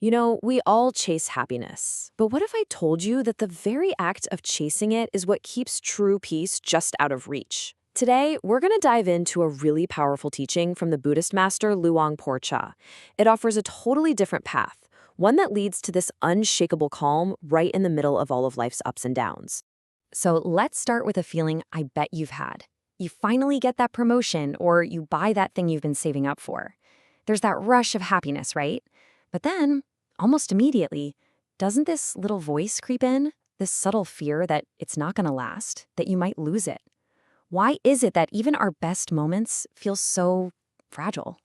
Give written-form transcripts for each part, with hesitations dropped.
We all chase happiness. But what if I told you that the very act of chasing it is what keeps true peace just out of reach? Today, we're going to dive into a really powerful teaching from the Buddhist master Luang Por Cha. It offers a totally different path, one that leads to this unshakable calm right in the middle of all of life's ups and downs. So let's start with a feeling I bet you've had. You finally get that promotion or you buy that thing you've been saving up for. There's that rush of happiness, right? But then, almost immediately, doesn't this little voice creep in? This subtle fear that it's not going to last, that you might lose it. Why is it that even our best moments feel so fragile?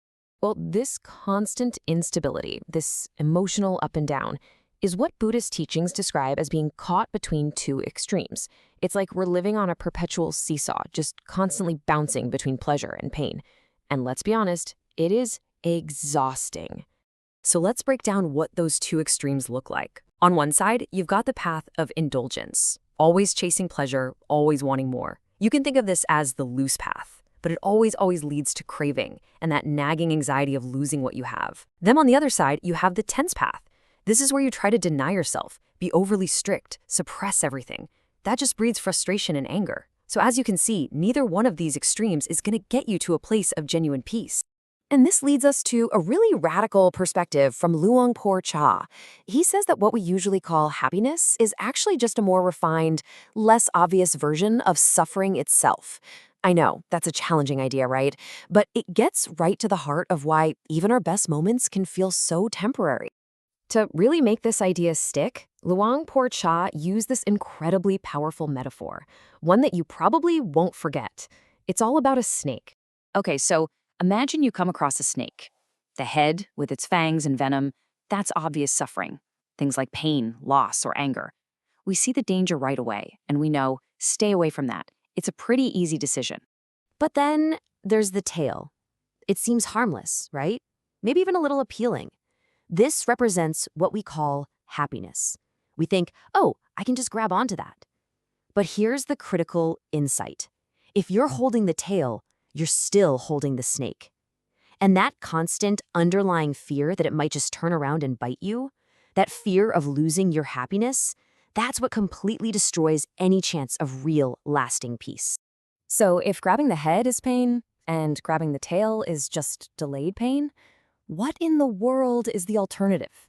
Well, this constant instability, this emotional up and down, is what Buddhist teachings describe as being caught between two extremes. It's like we're living on a perpetual seesaw, just constantly bouncing between pleasure and pain. And let's be honest, it is exhausting. So let's break down what those two extremes look like. On one side, you've got the path of indulgence, always chasing pleasure, always wanting more. You can think of this as the loose path, but it always leads to craving and that nagging anxiety of losing what you have. Then on the other side, you have the tense path. This is where you try to deny yourself, be overly strict, suppress everything. That just breeds frustration and anger. So as you can see, neither one of these extremes is going to get you to a place of genuine peace. And this leads us to a really radical perspective from Luang Por Cha. He says that what we usually call happiness is actually just a more refined, less obvious version of suffering itself. I know, that's a challenging idea, right? But it gets right to the heart of why even our best moments can feel so temporary. To really make this idea stick, Luang Por Cha used this incredibly powerful metaphor, one that you probably won't forget. It's all about a snake. Okay, so imagine you come across a snake. The head, with its fangs and venom, that's obvious suffering. Things like pain, loss, or anger. We see the danger right away, and we know, stay away from that. It's a pretty easy decision. But then there's the tail. It seems harmless, right? Maybe even a little appealing. This represents what we call happiness. We think, oh, I can just grab onto that. But here's the critical insight. If you're holding the tail, you're still holding the snake. And that constant underlying fear that it might just turn around and bite you, that fear of losing your happiness, that's what completely destroys any chance of real, lasting peace. So if grabbing the head is pain, and grabbing the tail is just delayed pain, what in the world is the alternative?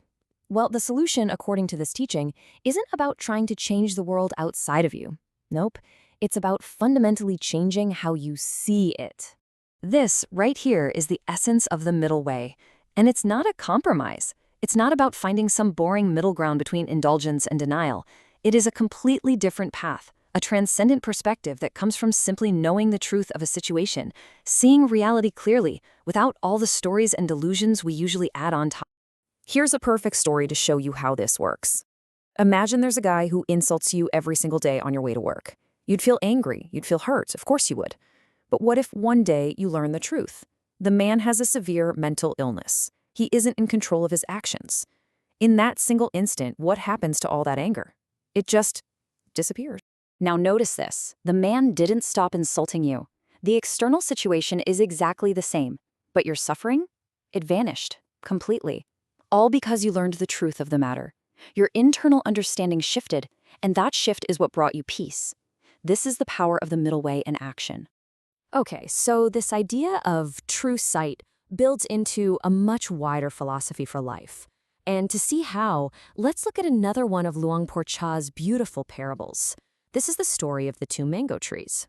Well, the solution, according to this teaching, isn't about trying to change the world outside of you. Nope. It's about fundamentally changing how you see it. This, right here, is the essence of the middle way. And it's not a compromise. It's not about finding some boring middle ground between indulgence and denial. It is a completely different path, a transcendent perspective that comes from simply knowing the truth of a situation, seeing reality clearly, without all the stories and delusions we usually add on top. Here's a perfect story to show you how this works. Imagine there's a guy who insults you every single day on your way to work. You'd feel angry, you'd feel hurt, of course you would. But what if one day you learn the truth? The man has a severe mental illness. He isn't in control of his actions. In that single instant, what happens to all that anger? It just disappears. Now notice this. The man didn't stop insulting you. The external situation is exactly the same. But your suffering? It vanished. Completely. All because you learned the truth of the matter. Your internal understanding shifted, and that shift is what brought you peace. This is the power of the middle way in action. Okay, so this idea of true sight builds into a much wider philosophy for life. And to see how, let's look at another one of Luang Por Cha's beautiful parables. This is the story of the two mango trees.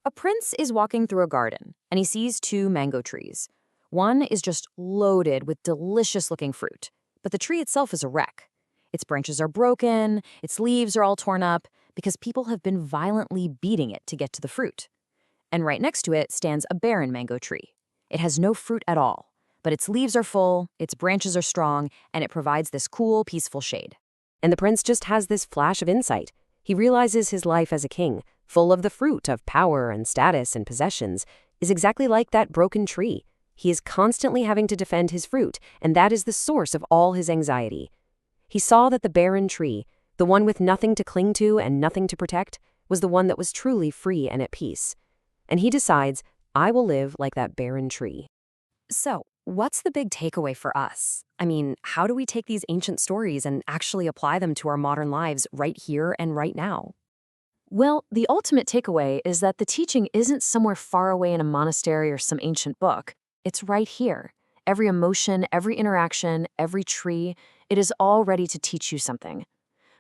A prince is walking through a garden, and he sees two mango trees. One is just loaded with delicious-looking fruit, but the tree itself is a wreck. Its branches are broken, its leaves are all torn up, because people have been violently beating it to get to the fruit. And right next to it stands a barren mango tree. It has no fruit at all, but its leaves are full, its branches are strong, and it provides this cool, peaceful shade. And the prince just has this flash of insight. He realizes his life as a king, full of the fruit of power and status and possessions, is exactly like that broken tree. He is constantly having to defend his fruit, and that is the source of all his anxiety. He saw that the barren tree, the one with nothing to cling to and nothing to protect, was the one that was truly free and at peace. And he decides, I will live like that barren tree. So, What's the big takeaway for us? I mean, how do we take these ancient stories and actually apply them to our modern lives right here and right now? Well, the ultimate takeaway is that the teaching isn't somewhere far away in a monastery or some ancient book. It's right here. Every emotion, every interaction, every tree, it is all ready to teach you something.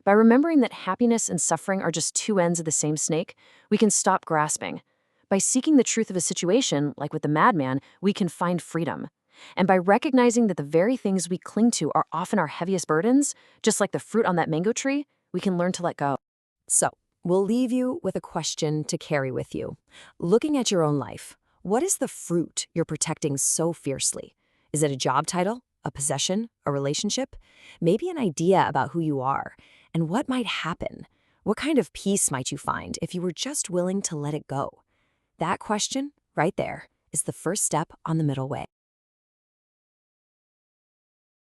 By remembering that happiness and suffering are just two ends of the same snake, we can stop grasping. By seeking the truth of a situation, like with the madman, we can find freedom. And by recognizing that the very things we cling to are often our heaviest burdens, just like the fruit on that mango tree, we can learn to let go. So, we'll leave you with a question to carry with you. Looking at your own life, what is the fruit you're protecting so fiercely? Is it a job title, a possession, a relationship? Maybe an idea about who you are? And what might happen? What kind of peace might you find if you were just willing to let it go? That question, right there, is the first step on the middle way.